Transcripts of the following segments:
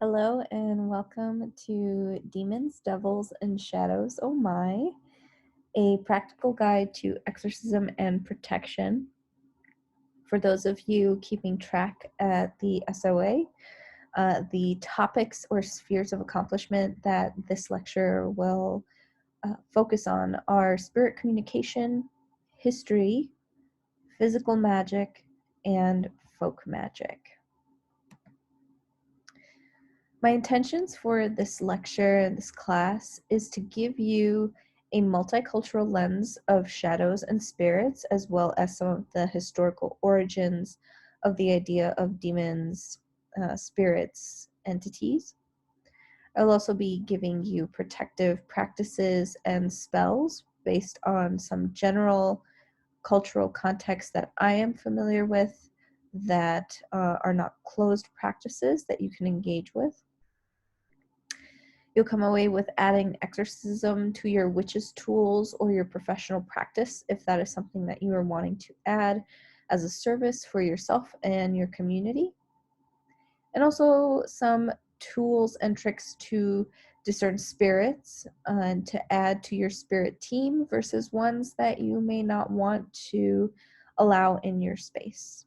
Hello and welcome to Demons, Devils, and Shadows, Oh My, a practical guide to exorcism and protection. For those of you keeping track at the SOA, the topics or spheres of accomplishment that this lecture will focus on are spirit communication, history, physical magic, and folk magic. My intentions for this lecture and this class is to give you a multicultural lens of shadows and spirits, as well as some of the historical origins of the idea of demons, spirits, entities. I'll also be giving you protective practices and spells based on some general cultural contexts that I am familiar with that are not closed practices that you can engage with. You'll come away with adding exorcism to your witch's tools or your professional practice if that is something that you are wanting to add as a service for yourself and your community. And also some tools and tricks to discern spirits and to add to your spirit team versus ones that you may not want to allow in your space.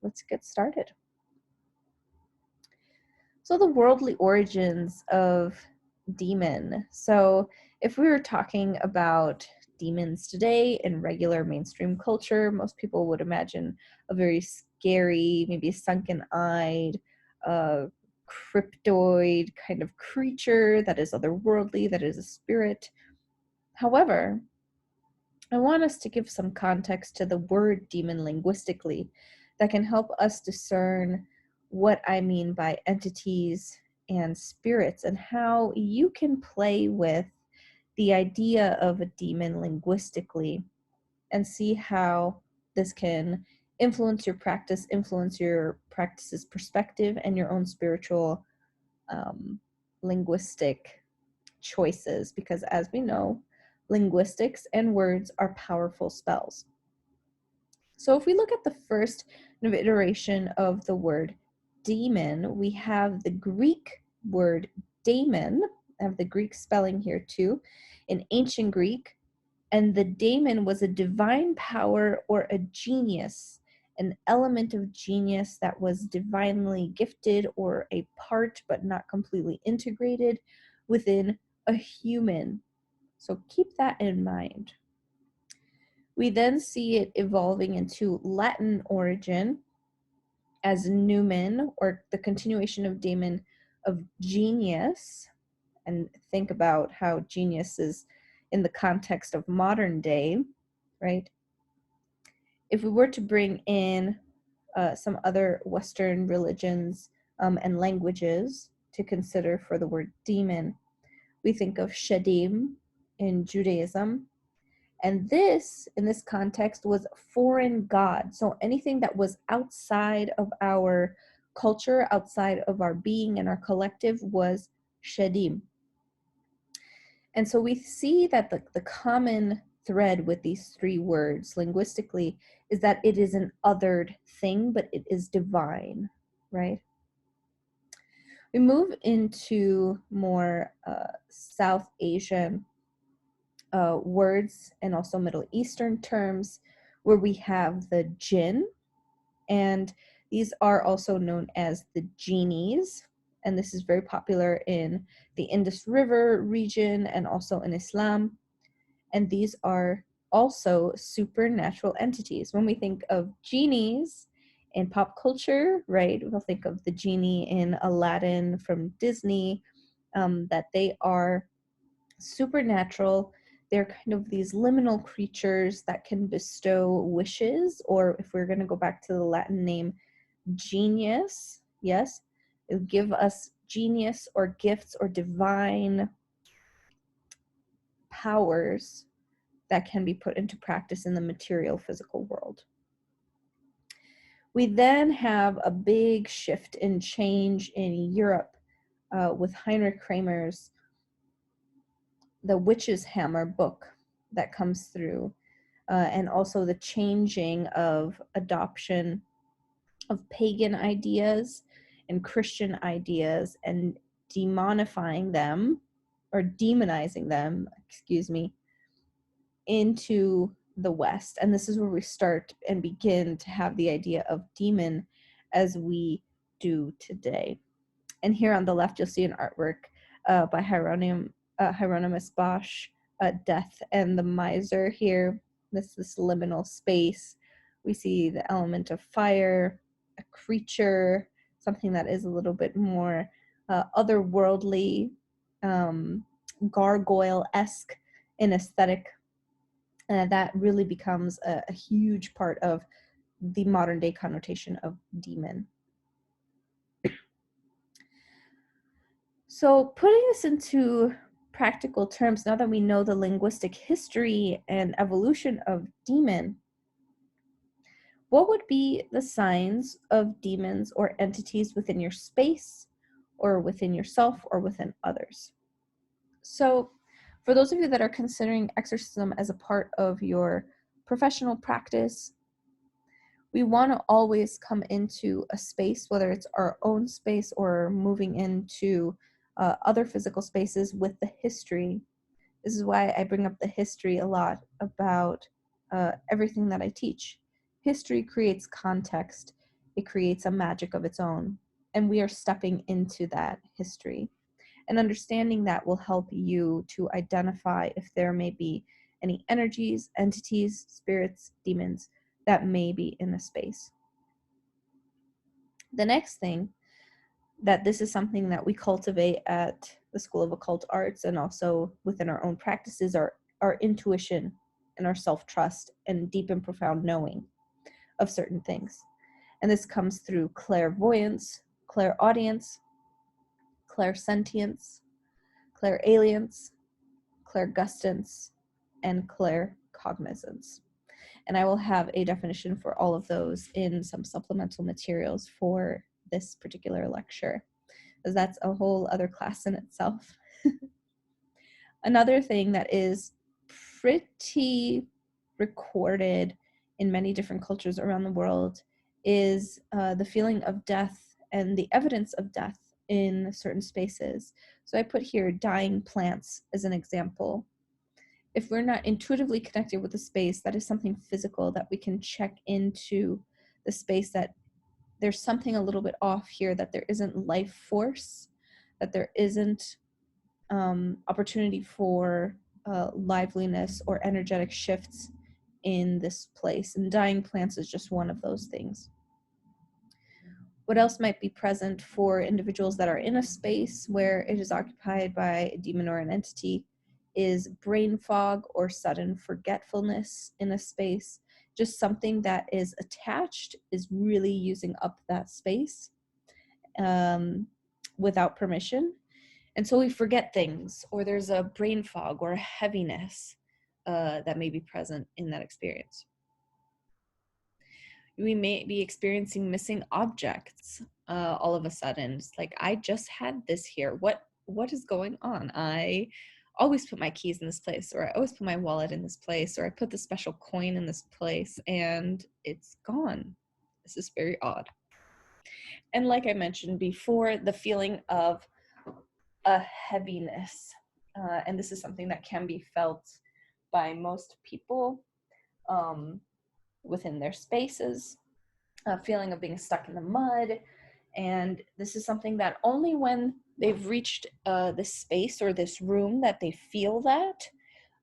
Let's get started. So the worldly origins of demon. So if we were talking about demons today in regular mainstream culture, most people would imagine a very scary, maybe sunken-eyed, cryptoid kind of creature that is otherworldly, that is a spirit. However, I want us to give some context to the word demon linguistically that can help us discern what I mean by entities and spirits and how you can play with the idea of a demon linguistically and see how this can influence your practice's perspective and your own spiritual linguistic choices, because as we know, linguistics and words are powerful spells. So if we look at the first iteration of the word demon, we have the Greek word daemon. I have the Greek spelling here too, in ancient Greek, and the daemon was a divine power or a genius, an element of genius that was divinely gifted or a part but not completely integrated within a human. So keep that in mind. We then see it evolving into Latin origin as numen, or the continuation of daemon of genius. And think about how genius is in the context of modern day, right? If we were to bring in some other Western religions and languages to consider for the word demon, we think of Shadim in Judaism. And this, in this context, was foreign god. So anything that was outside of our culture, outside of our being and our collective was Shadim. And so we see that the common thread with these three words linguistically is that it is an othered thing, but it is divine, right? We move into more South Asian words and also Middle Eastern terms where we have the jinn, and these are also known as the genies. And this is very popular in the Indus River region and also in Islam. And these are also supernatural entities. When we think of genies in pop culture, right, we'll think of the genie in Aladdin from Disney, that they are supernatural. They're kind of these liminal creatures that can bestow wishes, or if we're going to go back to the Latin name, genius, yes, it'll give us genius or gifts or divine powers that can be put into practice in the material physical world. We then have a big shift and change in Europe with Heinrich Kramer's The Witch's Hammer book that comes through, and also the changing of adoption of pagan ideas and Christian ideas and demonizing them, into the West. And this is where we start and begin to have the idea of demon as we do today. And here on the left, you'll see an artwork by Hieronymus Bosch, Death and the Miser here. This liminal space. We see the element of fire, a creature, something that is a little bit more otherworldly, gargoyle-esque in aesthetic. That really becomes a huge part of the modern day connotation of demon. So putting this into practical terms, now that we know the linguistic history and evolution of demon, what would be the signs of demons or entities within your space or within yourself or within others? So for those of you that are considering exorcism as a part of your professional practice, we want to always come into a space, whether it's our own space or moving into other physical spaces, with the history. This is why I bring up the history a lot about everything that I teach. History creates context. It creates a magic of its own. And we are stepping into that history. And understanding that will help you to identify if there may be any energies, entities, spirits, demons that may be in the space. The next thing, that this is something that we cultivate at the School of Occult Arts and also within our own practices, our intuition and our self-trust and deep and profound knowing of certain things. And this comes through clairvoyance, clairaudience, clairsentience, clairalience, clairgustance, and claircognizance. And I will have a definition for all of those in some supplemental materials for this particular lecture, because that's a whole other class in itself. Another thing that is pretty recorded in many different cultures around the world is the feeling of death and the evidence of death in certain spaces. So I put here dying plants as an example. If we're not intuitively connected with the space, that is something physical that we can check into the space, that there's something a little bit off here, that there isn't life force, that there isn't opportunity for liveliness or energetic shifts in this place. And dying plants is just one of those things. What else might be present for individuals that are in a space where it is occupied by a demon or an entity is brain fog or sudden forgetfulness in a space. Just something that is attached is really using up that space without permission. And so we forget things, or there's a brain fog or a heaviness that may be present in that experience. We may be experiencing missing objects all of a sudden. It's like, I just had this here. What is going on? I always put my keys in this place, or I always put my wallet in this place, or I put the special coin in this place, and it's gone. This is very odd. And like I mentioned before, the feeling of a heaviness, and this is something that can be felt by most people within their spaces, a feeling of being stuck in the mud. And this is something that only when they've reached this space or this room that they feel that.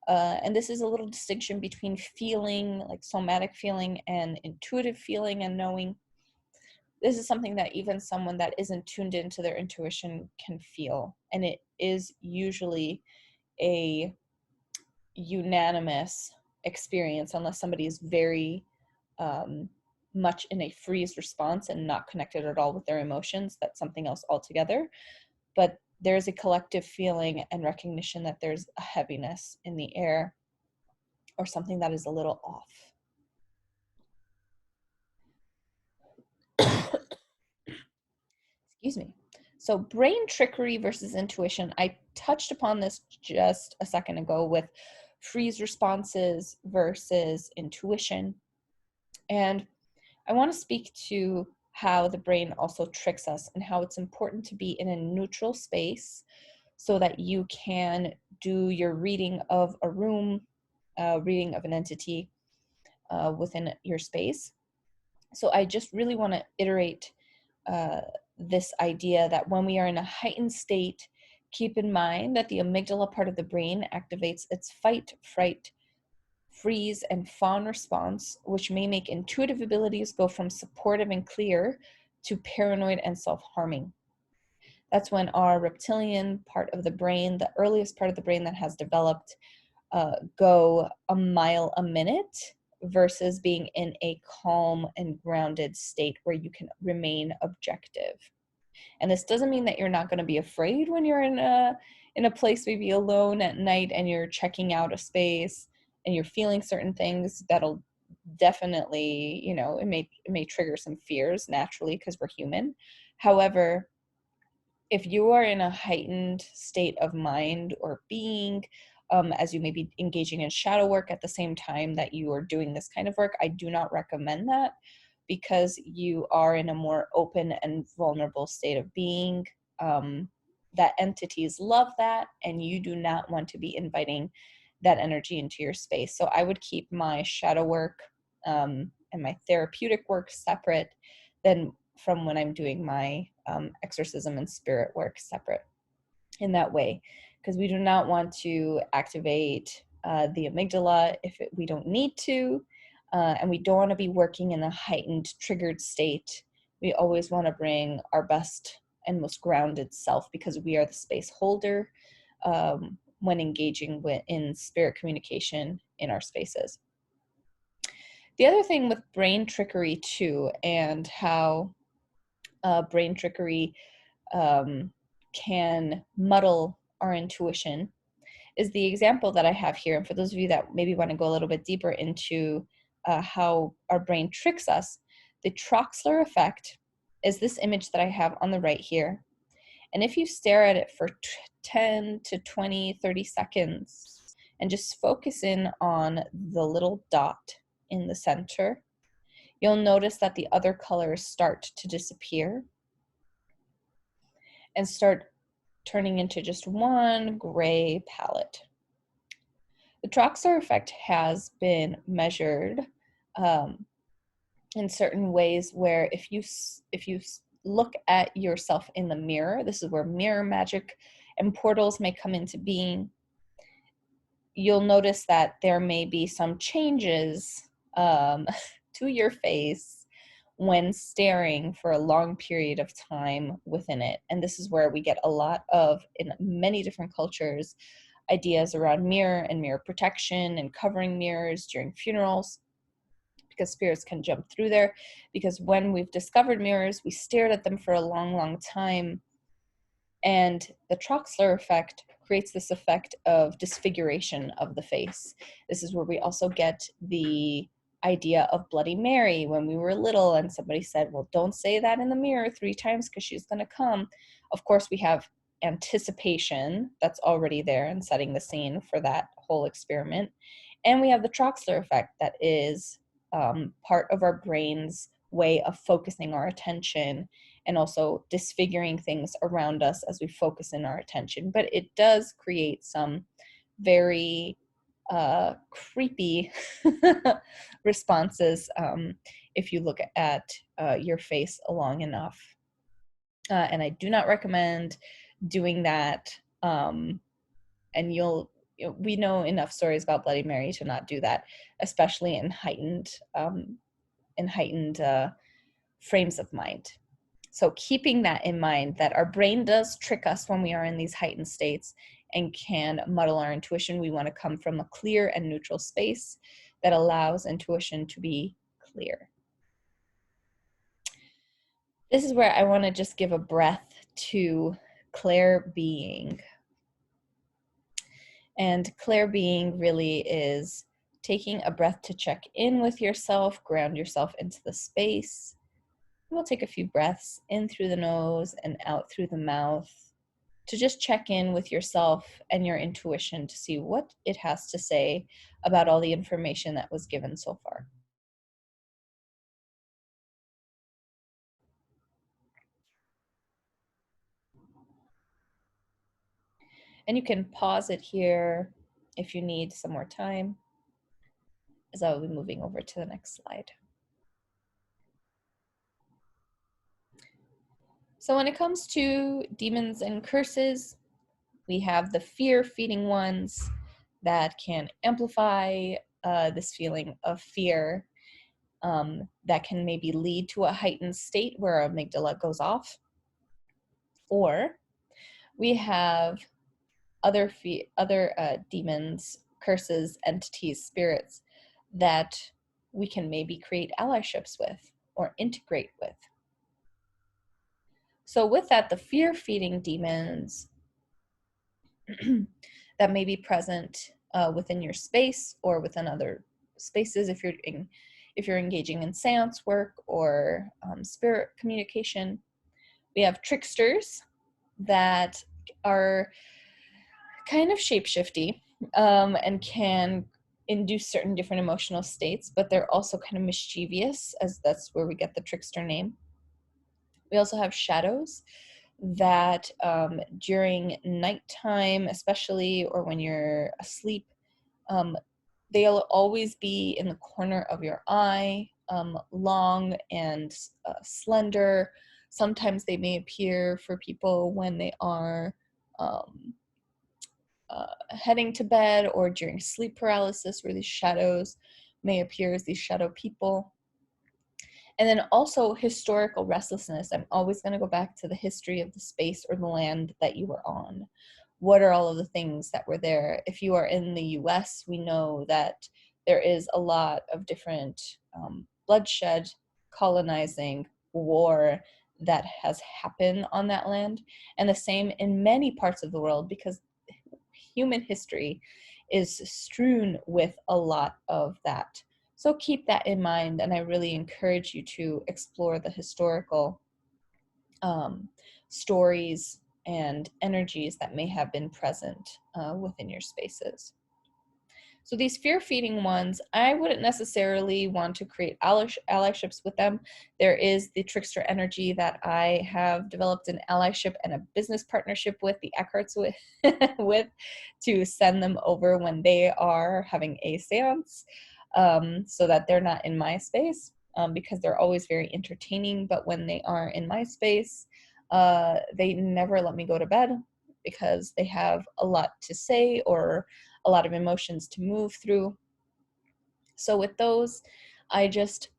And this is a little distinction between feeling, like somatic feeling, and intuitive feeling and knowing. This is something that even someone that isn't tuned into their intuition can feel. And it is usually a unanimous experience, unless somebody is very much in a freeze response and not connected at all with their emotions. That's something else altogether. But there's a collective feeling and recognition that there's a heaviness in the air or something that is a little off. Excuse me. So brain trickery versus intuition. I touched upon this just a second ago with freeze responses versus intuition. And I want to speak to how the brain also tricks us and how it's important to be in a neutral space so that you can do your reading of a room, reading of an entity within your space. So I just really want to iterate this idea that when we are in a heightened state, keep in mind that the amygdala part of the brain activates its fight, fright, freeze, and fawn response, which may make intuitive abilities go from supportive and clear to paranoid and self-harming. That's when our reptilian part of the brain, the earliest part of the brain that has developed, go a mile a minute versus being in a calm and grounded state where you can remain objective. And this doesn't mean that you're not going to be afraid when you're in a place maybe alone at night and you're checking out a space and you're feeling certain things. That'll definitely, it may trigger some fears naturally because we're human. However, if you are in a heightened state of mind or being, as you may be engaging in shadow work at the same time that you are doing this kind of work, I do not recommend that, because you are in a more open and vulnerable state of being. That entities love that, and you do not want to be inviting that energy into your space. So I would keep my shadow work and my therapeutic work separate than from when I'm doing my exorcism and spirit work separate in that way, because we do not want to activate the amygdala if we don't need to, and we don't want to be working in a heightened, triggered state. We always want to bring our best and most grounded self, because we are the space holder when engaging in spirit communication in our spaces. The other thing with brain trickery too, and how brain trickery can muddle our intuition, is the example that I have here. And for those of you that maybe want to go a little bit deeper into how our brain tricks us, the Troxler effect is this image that I have on the right here. And if you stare at it for 10 to 20, 30 seconds and just focus in on the little dot in the center, you'll notice that the other colors start to disappear and start turning into just one gray palette. The Troxler effect has been measured in certain ways, where if you look at yourself in the mirror, this is where mirror magic and portals may come into being, you'll notice that there may be some changes to your face when staring for a long period of time within it. And this is where we get a lot of, in many different cultures, ideas around mirror and mirror protection and covering mirrors during funerals, because spirits can jump through there. Because when we've discovered mirrors, we stared at them for a long, long time. And the Troxler effect creates this effect of disfiguration of the face. This is where we also get the idea of Bloody Mary when we were little, and somebody said, well, don't say that in the mirror 3 times because she's going to come. Of course, we have anticipation that's already there and setting the scene for that whole experiment. And we have the Troxler effect that is part of our brain's way of focusing our attention and also disfiguring things around us as we focus in our attention. But it does create some very creepy responses if you look at your face long enough. And I do not recommend doing that. And we know enough stories about Bloody Mary to not do that, especially in heightened frames of mind. So keeping that in mind, that our brain does trick us when we are in these heightened states and can muddle our intuition. We want to come from a clear and neutral space that allows intuition to be clear. This is where I want to just give a breath to clair being. And clair being really is taking a breath to check in with yourself, ground yourself into the space. We'll take a few breaths in through the nose and out through the mouth to just check in with yourself and your intuition to see what it has to say about all the information that was given so far. And you can pause it here if you need some more time, as I will be moving over to the next slide. So when it comes to demons and curses, we have the fear-feeding ones that can amplify this feeling of fear, that can maybe lead to a heightened state where our amygdala goes off. Or we have other demons, curses, entities, spirits that we can maybe create allyships with or integrate with. So with that, the fear-feeding demons that may be present within your space or within other spaces, if you're engaging in seance work or spirit communication. We have tricksters that are kind of shapeshifty and can induce certain different emotional states, but they're also kind of mischievous, as that's where we get the trickster name. We also have shadows that during nighttime, especially, or when you're asleep, they'll always be in the corner of your eye, long and slender. Sometimes they may appear for people when they are heading to bed or during sleep paralysis, where these shadows may appear as these shadow people. And then also historical restlessness. I'm always going to go back to the history of the space or the land that you were on. What are all of the things that were there? If you are in the US, we know that there is a lot of different bloodshed, colonizing, war that has happened on that land. And the same in many parts of the world, because human history is strewn with a lot of that. So keep that in mind, and I really encourage you to explore the historical stories and energies that may have been present within your spaces. So these fear-feeding ones, I wouldn't necessarily want to create allyships with them. There is the trickster energy that I have developed an allyship and a business partnership with the Eckharts with to send them over when they are having a seance, so that they're not in my space, because they're always very entertaining. But when they are in my space, they never let me go to bed because they have a lot to say or a lot of emotions to move through. So with those, I just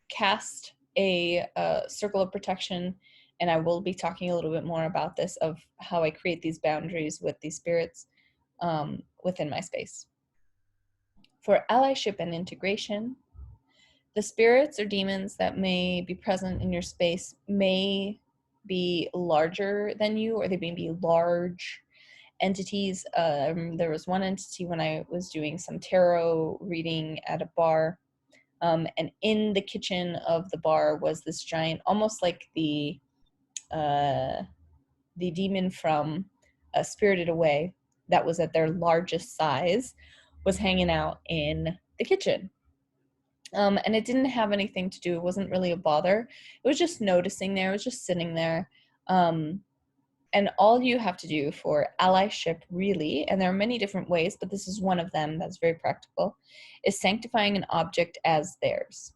cast a circle of protection, and I will be talking a little bit more about this, of how I create these boundaries with these spirits within my space. For allyship and integration, the spirits or demons that may be present in your space may be larger than you, or they may be large entities. There was one entity when I was doing some tarot reading at a bar, and in the kitchen of the bar was this giant, almost like the demon from Spirited Away, that was at their largest size, was hanging out in the kitchen. And it didn't have anything to do, it wasn't really a bother. It was just noticing there, it was just sitting there. And all you have to do for allyship, really, and there are many different ways, but this is one of them that's very practical, is sanctifying an object as theirs.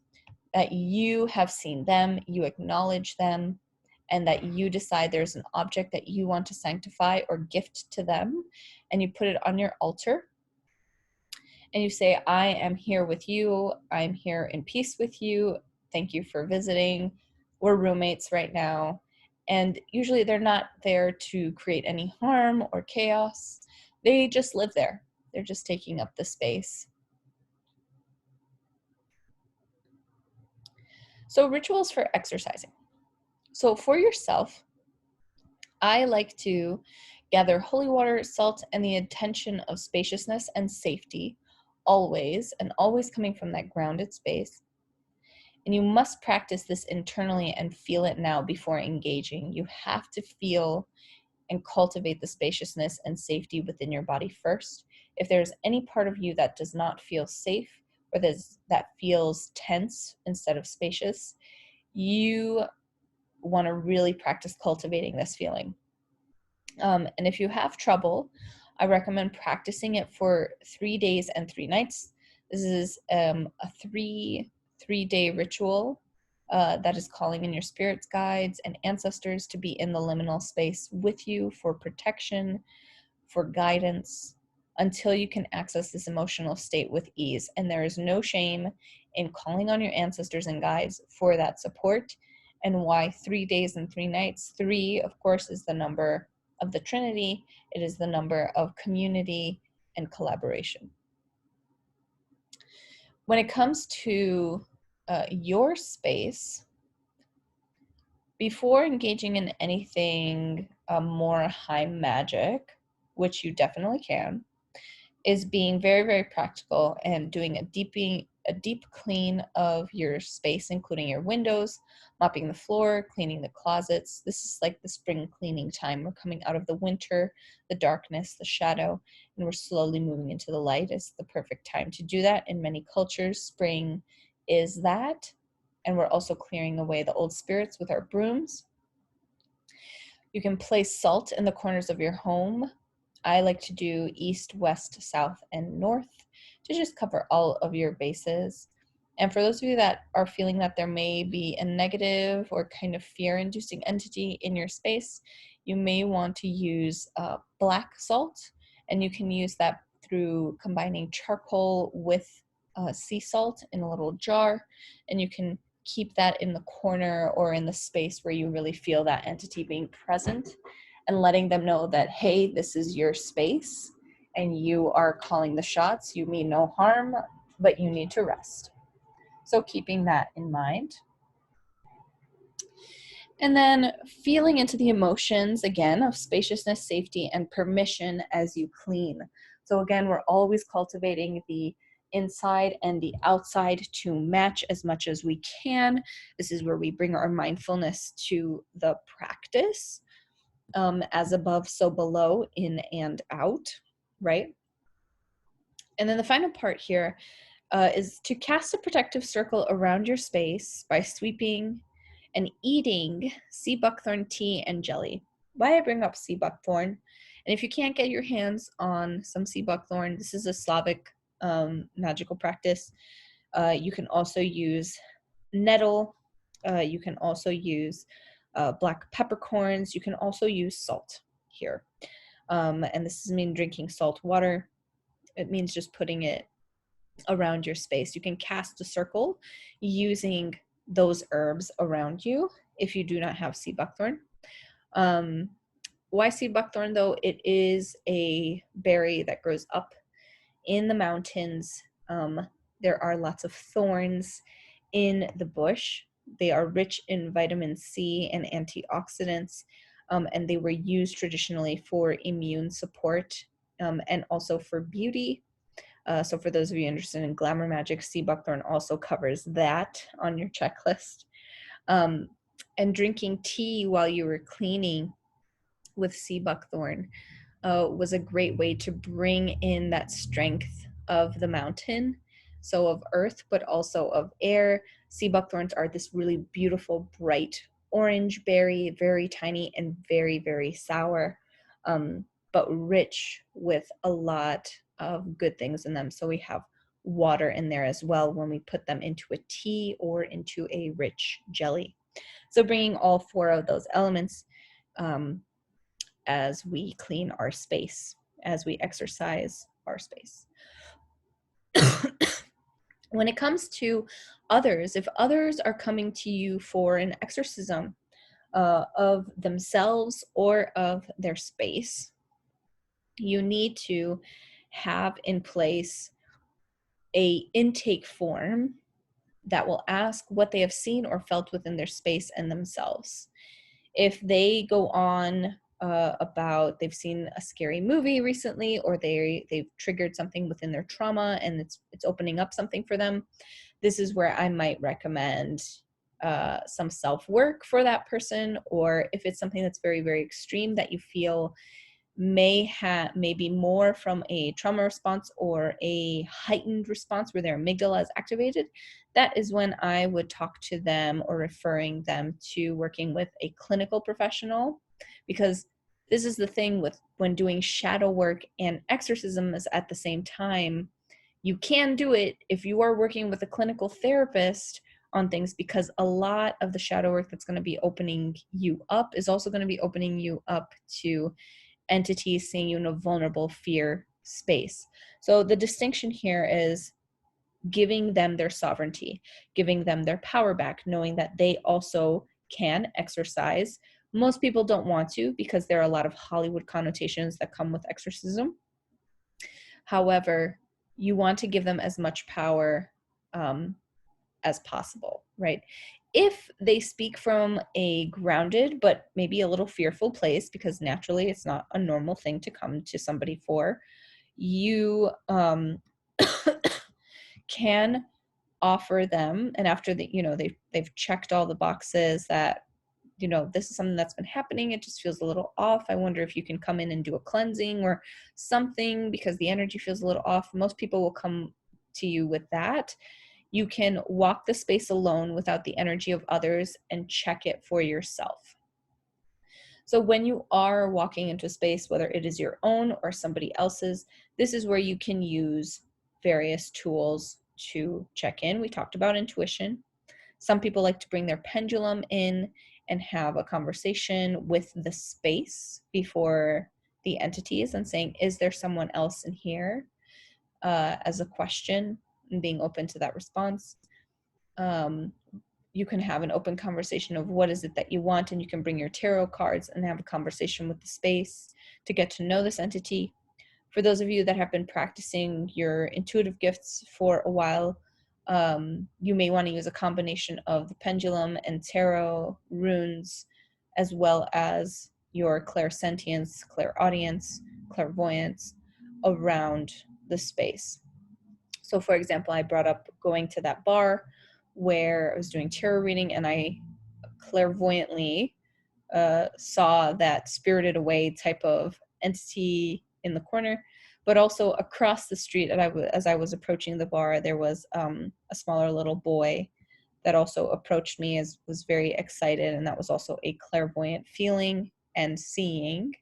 That you have seen them, you acknowledge them, and that you decide there's an object that you want to sanctify or gift to them, and you put it on your altar. And you say, I am here with you. I'm here in peace with you. Thank you for visiting. We're roommates right now. And usually they're not there to create any harm or chaos. They just live there. They're just taking up the space. So rituals for exercising. So for yourself, I like to gather holy water, salt, and the intention of spaciousness and safety, always, and always coming from that grounded space. And you must practice this internally and feel it now before engaging. You have to feel and cultivate the spaciousness and safety within your body first. If there's any part of you that does not feel safe, or that feels tense instead of spacious, you want to really practice cultivating this feeling. And if you have trouble, I recommend practicing it for 3 days and 3 nights. This is a three-day ritual that is calling in your spirits, guides, and ancestors to be in the liminal space with you for protection, for guidance, until you can access this emotional state with ease. And there is no shame in calling on your ancestors and guides for that support. And why 3 days and 3 nights? 3, of course, is the number of the Trinity. It is the number of community and collaboration. When it comes to your space, before engaging in anything more high magic, which you definitely can, is being very, very practical and doing a deep clean of your space, including your windows, mopping the floor, cleaning the closets. This is like the spring cleaning time. We're coming out of the winter, the darkness, the shadow, and we're slowly moving into the light. It's the perfect time to do that. In many cultures, spring is that. And we're also clearing away the old spirits with our brooms. You can place salt in the corners of your home. I like to do east, west, south, and north to just cover all of your bases. And for those of you that are feeling that there may be a negative or kind of fear-inducing entity in your space, you may want to use black salt, and you can use that through combining charcoal with sea salt in a little jar, and you can keep that in the corner or in the space where you really feel that entity being present, and letting them know that, hey, this is your space and you are calling the shots. You mean no harm, but you need to rest. So keeping that in mind. And then feeling into the emotions, again, of spaciousness, safety, and permission as you clean. So again, we're always cultivating the inside and the outside to match as much as we can. This is where we bring our mindfulness to the practice. As above, so below, in and out, right? And then the final part here is to cast a protective circle around your space by sweeping and eating sea buckthorn tea and jelly. Why I bring up sea buckthorn, and if you can't get your hands on some sea buckthorn, this is a Slavic magical practice. You can also use nettle. You can also use black peppercorns. You can also use salt here. And this doesn't mean drinking salt water. It means just putting it around your space. You can cast a circle using those herbs around you if you do not have sea buckthorn. Why sea buckthorn though? It is a berry that grows up in the mountains. There are lots of thorns in the bush. They are rich in vitamin C and antioxidants, and they were used traditionally for immune support and also for beauty. So for those of you interested in glamour magic, sea buckthorn also covers that on your checklist. And drinking tea while you were cleaning with sea buckthorn was a great way to bring in that strength of the mountain, so of earth, but also of air. Sea buckthorns are this really beautiful, bright orange berry, very tiny and very, very sour, but rich with a lot of good things in them. So we have water in there as well when we put them into a tea or into a rich jelly. So bringing all 4 of those elements as we clean our space, as we exercise our space. When it comes to others, if others are coming to you for an exorcism of themselves or of their space, you need to have in place a intake form that will ask what they have seen or felt within their space and themselves. If they go on about they've seen a scary movie recently, or they've triggered something within their trauma and it's opening up something for them, this is where I might recommend some self-work for that person. Or if it's something that's very, very extreme that you feel may be more from a trauma response or a heightened response where their amygdala is activated, that is when I would talk to them or referring them to working with a clinical professional, because This is the thing with when doing shadow work and exorcism is at the same time. You can do it if you are working with a clinical therapist on things, because a lot of the shadow work that's going to be opening you up is also going to be opening you up to entities seeing you in a vulnerable fear space. So the distinction here is giving them their sovereignty, giving them their power back, knowing that they also can exercise. Most people don't want to, because there are a lot of Hollywood connotations that come with exorcism. However, you want to give them as much power as possible, right? If they speak from a grounded but maybe a little fearful place, because naturally it's not a normal thing to come to somebody for, you can offer them, and after the, they've checked all the boxes that, this is something that's been happening, it just feels a little off, I wonder if you can come in and do a cleansing or something, because the energy feels a little off. Most people will come to you with that. You can walk the space alone without the energy of others and check it for yourself. So when you are walking into space, whether it is your own or somebody else's, this is where you can use various tools to check in. We talked about intuition. Some people like to bring their pendulum in and have a conversation with the space before the entities and saying, is there someone else in here? As a question, and being open to that response. You can have an open conversation of what is it that you want, and you can bring your tarot cards and have a conversation with the space to get to know this entity. For those of you that have been practicing your intuitive gifts for a while, you may want to use a combination of the pendulum and tarot, runes, as well as your clairsentience, clairaudience, clairvoyance around the space. So for example, I brought up going to that bar where I was doing tarot reading, and I clairvoyantly saw that spirited away type of entity in the corner. But also across the street, as I was approaching the bar, there was a smaller little boy that also approached me, as was very excited, and that was also a clairvoyant feeling and seeing.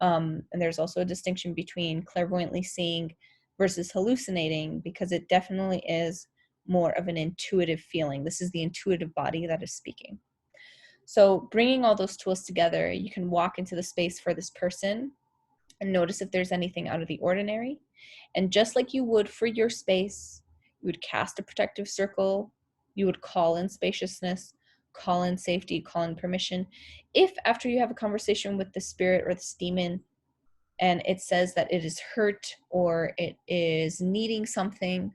And there's also a distinction between clairvoyantly seeing versus hallucinating, because it definitely is more of an intuitive feeling. This is the intuitive body that is speaking. So bringing all those tools together, you can walk into the space for this person and notice if there's anything out of the ordinary. And just like you would for your space, you would cast a protective circle, you would call in spaciousness, call in safety, call in permission. If after you have a conversation with the spirit or this demon, and it says that it is hurt or it is needing something,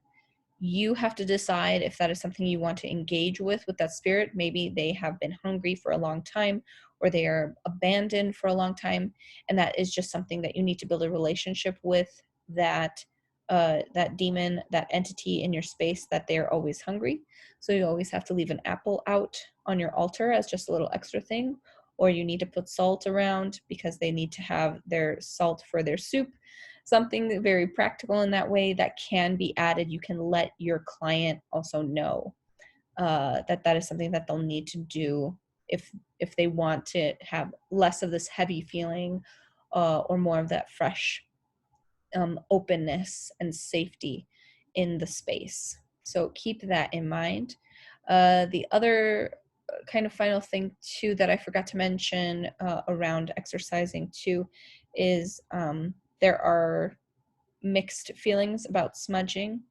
you have to decide if that is something you want to engage with that spirit. Maybe they have been hungry for a long time, or they are abandoned for a long time, and that is just something that you need to build a relationship with that that demon, that entity in your space, that they're always hungry. So you always have to leave an apple out on your altar as just a little extra thing, or you need to put salt around because they need to have their salt for their soup. Something very practical in that way that can be added. You can let your client also know that that is something that they'll need to do if they want to have less of this heavy feeling or more of that fresh openness and safety in the space. So keep that in mind. The other kind of final thing too that I forgot to mention around exercising too is there are mixed feelings about smudging,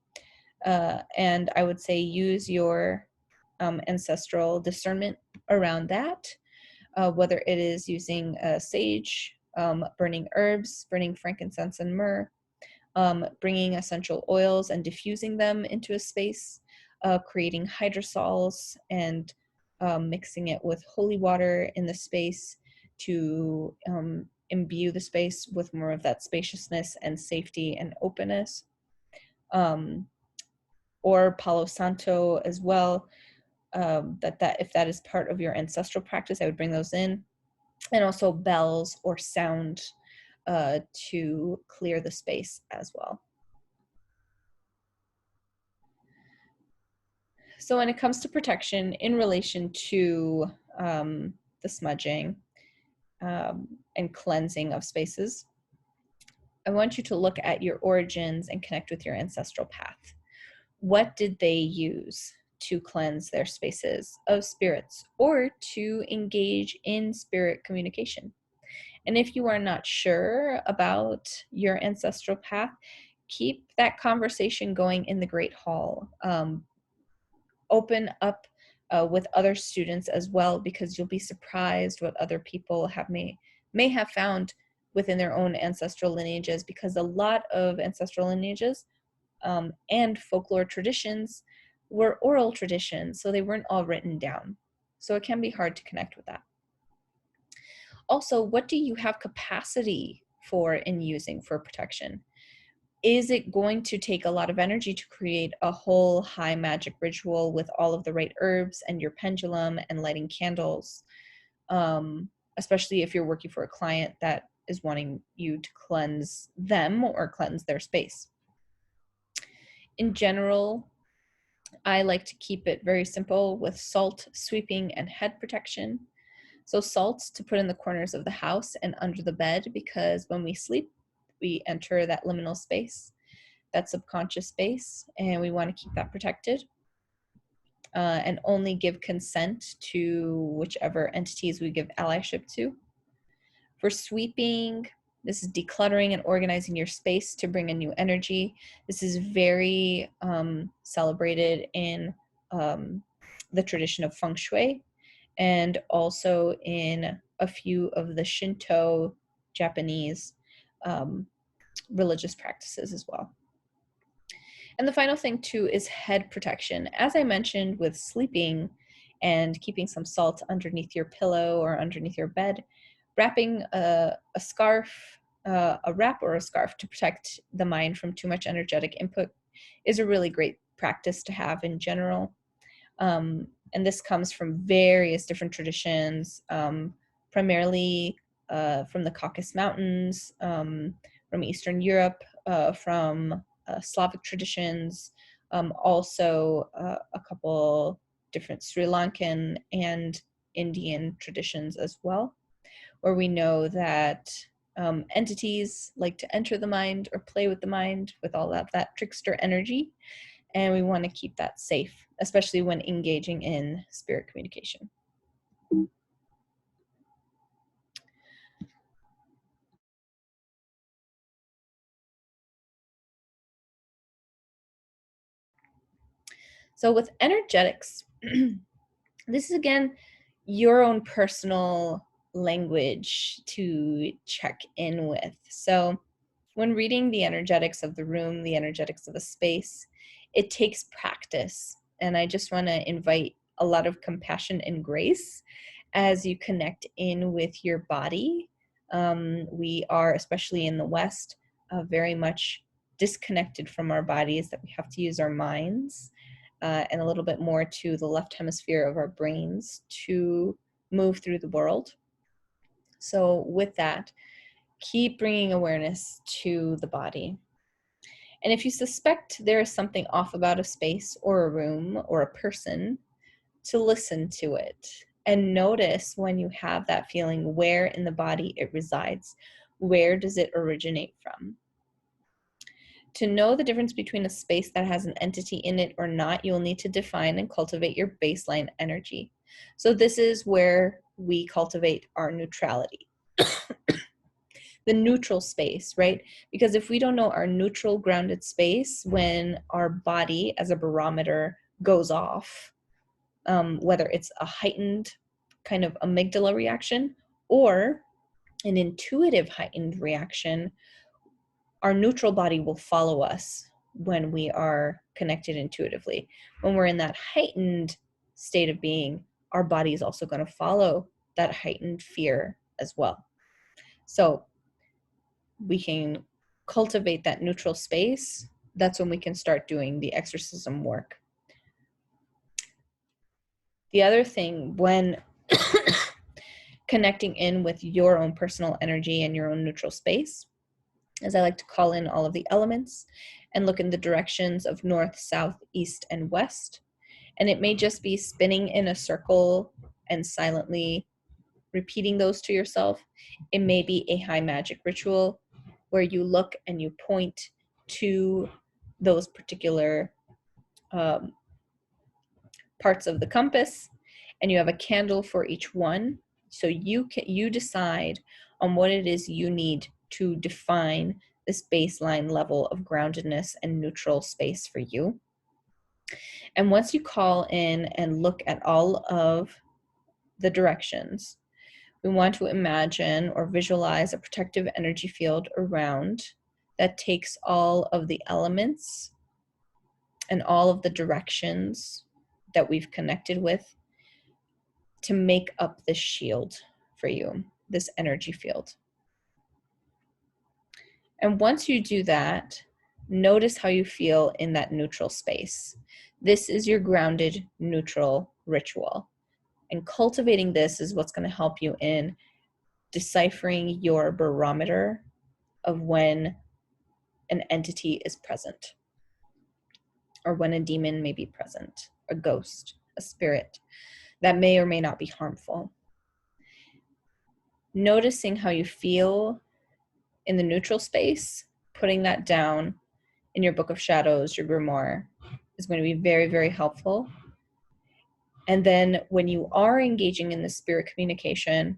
and I would say use your ancestral discernment around that, whether it is using sage, burning herbs, burning frankincense and myrrh, bringing essential oils and diffusing them into a space, creating hydrosols and mixing it with holy water in the space to imbue the space with more of that spaciousness and safety and openness. Or Palo Santo as well, that if that is part of your ancestral practice, I would bring those in. And also bells or sound to clear the space as well. So when it comes to protection in relation to the smudging, and cleansing of spaces, I want you to look at your origins and connect with your ancestral path. What did they use to cleanse their spaces of spirits or to engage in spirit communication? And if you are not sure about your ancestral path, keep that conversation going in the Great Hall. Open up with other students as well, because you'll be surprised what other people may have found within their own ancestral lineages, because a lot of ancestral lineages and folklore traditions were oral traditions, so they weren't all written down. So it can be hard to connect with that. Also, what do you have capacity for in using for protection? Is it going to take a lot of energy to create a whole high magic ritual with all of the right herbs and your pendulum and lighting candles? Especially if you're working for a client that is wanting you to cleanse them or cleanse their space. In general, I like to keep it very simple with salt, sweeping, and head protection. So salts to put in the corners of the house and under the bed, because when we sleep, we enter that liminal space, that subconscious space, and we want to keep that protected. And only give consent to whichever entities we give allyship to. For sweeping, this is decluttering and organizing your space to bring in new energy. This is very celebrated in the tradition of feng shui, and also in a few of the Shinto Japanese religious practices as well. And the final thing too is head protection. As I mentioned with sleeping and keeping some salt underneath your pillow or underneath your bed, wrapping a scarf, a wrap or a scarf to protect the mind from too much energetic input is a really great practice to have in general. And this comes from various different traditions, primarily from the Caucasus Mountains, from Eastern Europe, from Slavic traditions, also a couple different Sri Lankan and Indian traditions as well, where we know that entities like to enter the mind or play with the mind with all that trickster energy, and we want to keep that safe, especially when engaging in spirit communication. So with energetics, this is again your own personal language to check in with. So when reading the energetics of the room, the energetics of a space, it takes practice. And I just want to invite a lot of compassion and grace as you connect in with your body. We are, especially in the West, very much disconnected from our bodies, that we have to use our minds and a little bit more to the left hemisphere of our brains to move through the world. So with that, keep bringing awareness to the body. And if you suspect there is something off about a space or a room or a person, to listen to it and notice when you have that feeling, where in the body it resides. Where does it originate from? To know the difference between a space that has an entity in it or not, you'll need to define and cultivate your baseline energy. So this is where we cultivate our neutrality. The neutral space, right? Because if we don't know our neutral grounded space, when our body as a barometer goes off, whether it's a heightened kind of amygdala reaction or an intuitive heightened reaction, our neutral body will follow us when we are connected intuitively. When we're in that heightened state of being, our body is also going to follow that heightened fear as well. So we can cultivate that neutral space. That's when we can start doing the exorcism work. The other thing, when connecting in with your own personal energy and your own neutral space, as I like to call in all of the elements and look in the directions of north, south, east, and west. And it may just be spinning in a circle and silently repeating those to yourself. It may be a high magic ritual where you look and you point to those particular parts of the compass, and you have a candle for each one. So you decide on what it is you need to define this baseline level of groundedness and neutral space for you. And once you call in and look at all of the directions, we want to imagine or visualize a protective energy field around that takes all of the elements and all of the directions that we've connected with to make up this shield for you, this energy field. And once you do that, notice how you feel in that neutral space. This is your grounded, neutral ritual. And cultivating this is what's going to help you in deciphering your barometer of when an entity is present, or when a demon may be present, a ghost, a spirit that may or may not be harmful. Noticing how you feel in the neutral space, putting that down in your book of shadows, your grimoire, is going to be very, very helpful. And then when you are engaging in the spirit communication,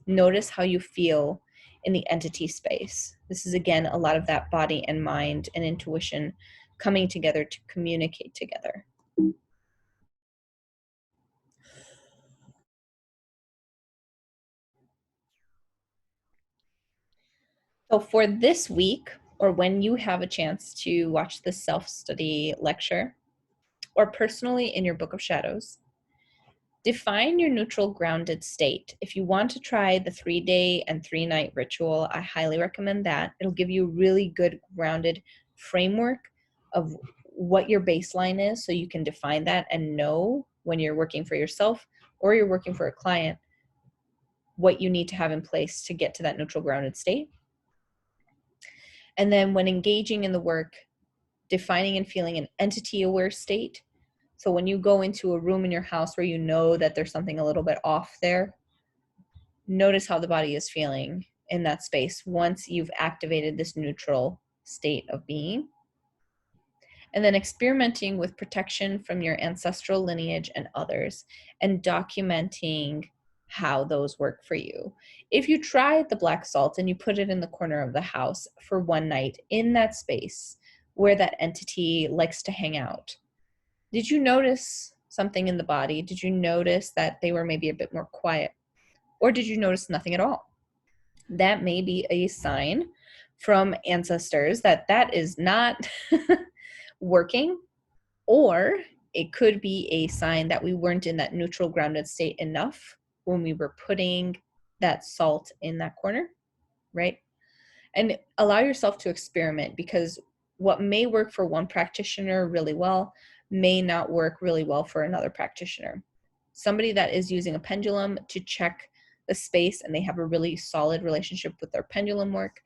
notice how you feel in the entity space. This is, again, a lot of that body and mind and intuition coming together to communicate together. So for this week, or when you have a chance to watch the self-study lecture, or personally in your book of shadows, define your neutral grounded state. If you want to try the 3-day and 3-night ritual, I highly recommend that. It'll give you a really good grounded framework of what your baseline is, so you can define that and know when you're working for yourself or you're working for a client what you need to have in place to get to that neutral grounded state. And then when engaging in the work, defining and feeling an entity aware state. So when you go into a room in your house where you know that there's something a little bit off there, notice how the body is feeling in that space once you've activated this neutral state of being. And then experimenting with protection from your ancestral lineage and others, and documenting how those work for you. If you tried the black salt and you put it in the corner of the house for one night in that space where that entity likes to hang out, did you notice something in the body? Did you notice that they were maybe a bit more quiet? Or did you notice nothing at all? That may be a sign from ancestors that that is not working, or it could be a sign that we weren't in that neutral grounded state enough when we were putting that salt in that corner, right? And allow yourself to experiment, because what may work for one practitioner really well may not work really well for another practitioner. Somebody that is using a pendulum to check the space and they have a really solid relationship with their pendulum work,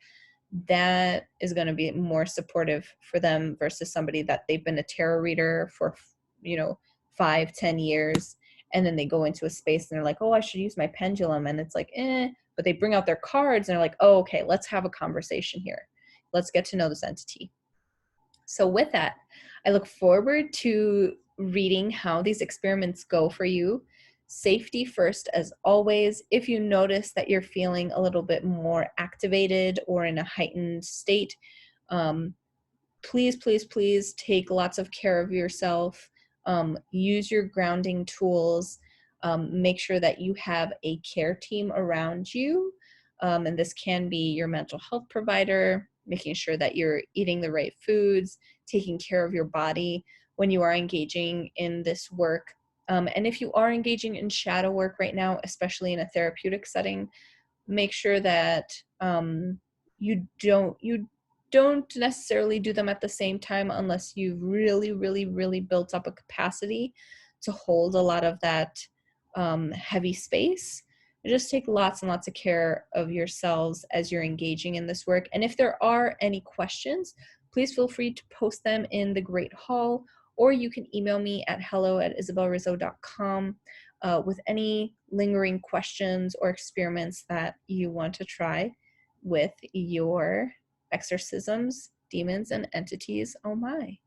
that is going to be more supportive for them versus somebody that they've been a tarot reader for 5-10 years, and then they go into a space and they're like, oh, I should use my pendulum, and it's like, but they bring out their cards and they're like, oh, okay, let's have a conversation here, let's get to know this entity. So with that, I look forward to reading how these experiments go for you. Safety first, as always. If you notice that you're feeling a little bit more activated or in a heightened state, please, please, please take lots of care of yourself. Use your grounding tools. Make sure that you have a care team around you. And this can be your mental health provider, making sure that you're eating the right foods, taking care of your body when you are engaging in this work. And if you are engaging in shadow work right now, especially in a therapeutic setting, make sure that you don't necessarily do them at the same time unless you've really, really, really built up a capacity to hold a lot of that heavy space. Just take lots and lots of care of yourselves as you're engaging in this work. And if there are any questions, please feel free to post them in the Great Hall or you can email me at hello@isabelrizzo.com with any lingering questions or experiments that you want to try with your exorcisms, demons, and entities. Oh my.